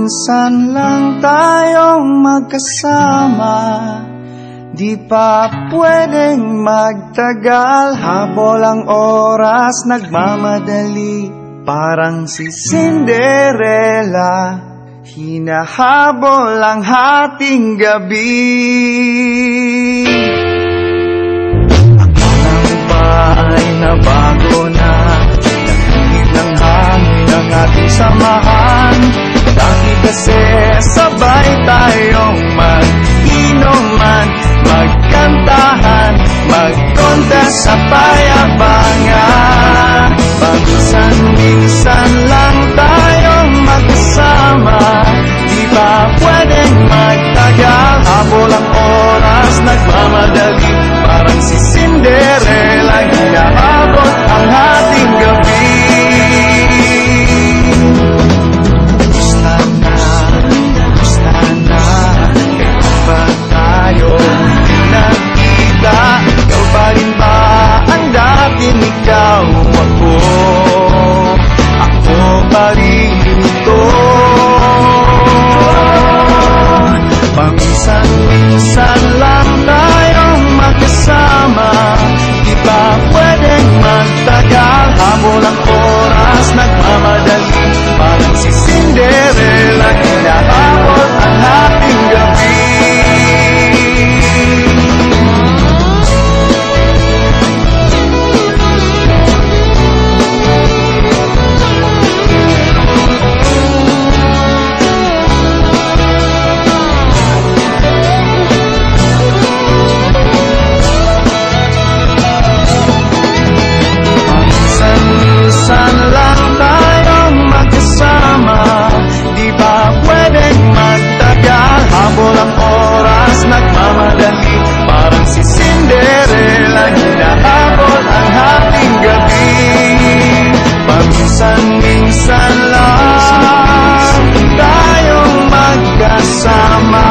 minsan lang tayong magkasama. Di pa pwedeng magtagal, habol ang oras, nagmamadali. Parang si Cinderella, hinahabol ang hating gabi. Akala mo ba ay nabago na? Nagiging ng hangin ang ating samahan. Dati kasi sabay tayong mag-inuman, magkantahan, mag-contest sa payabangan. Paminsan-minsan lang tayong magkasama. Di ba pwedeng magtagal, habol ang oras, nagmamadali. Parang si Cinderella, hinahabol ang ating gabi. Gusto na, kailan ba tayo hindi nagkita? Ikaw pa rin ba ang dating ikaw? Ako pa rin ito. Paminsan-minsan lang tayong magkasama. Di ba pwedeng magtagal, habol ang oras, nagmamadali. Parang si Cinderella, hinahabol ang ating gabi. Minsan lang tayong magkasama. Di ba pwedeng magtagal, habol ang oras, nagmamadali. Parang si Cinderella, hinahabol ang ating gabi. Paminsan-minsan lang tayong magkasama.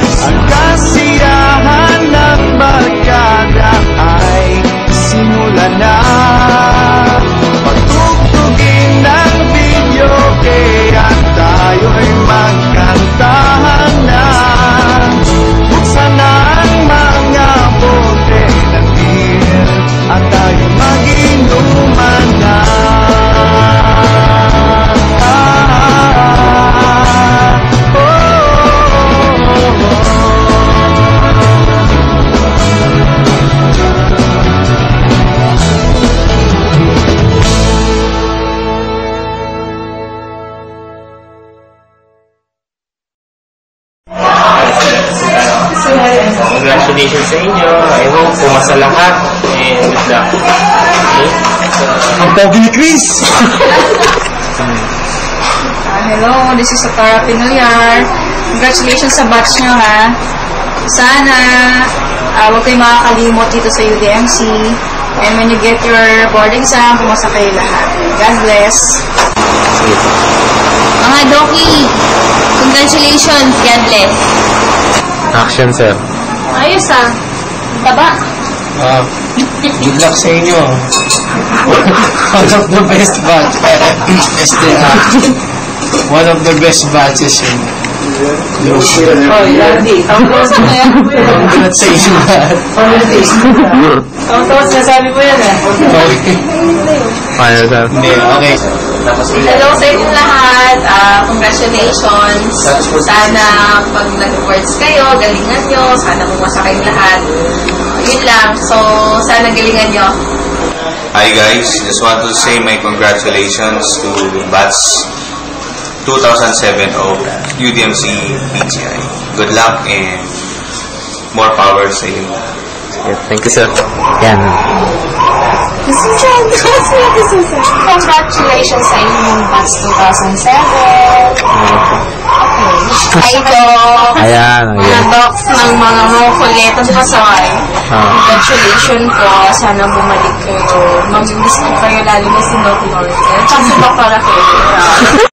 Ang kasiyahan ng barkada ay simula na. Pagtugtugin ng video, kaya tayo'y magkantahan na. Buksan na ang mga bote ng beer at tayo mag-inuman na. Congratulations sa inyo. I hope pumasa lahat. And good luck. Ang pogi ni Chris! Hello, this is Satara Pinoyar. Congratulations sa batch nyo, ha. Sana huwag kayo makakalimot dito sa UDMC. And when you get your board exam, pumasa kayo lahat. God bless. Mga Doki, congratulations. God bless. Action, sir. Ayos Taba. Good luck sa inyo. One of the best batch. One of the best batches in Lucia. Congrats Congrats sa inyo lahat. Congrats, nasabi mo yan, Okay. Ano, sir? Hindi, okay. Hello sa inyong lahat. Congratulations. Sana pag nag-words kayo, galingan nyo. Sana pumasa kayong lahat. Yun lang. So, sana galingan nyo. Hi guys, just want to say my congratulations to Batch 2007 of UDMC PGI. Good luck and more power sa inyo. Yeah, thank you, sir. Yan. Congratulations sa inyong batch 2007. Okay. Ito. Ayan. Mga box ng mga kuletos pasoy. Congratulations po. Sana bumalik kayo. Mamimiss ko kayo lalo na si Doc Lord. Tsaka si Doc Raquel.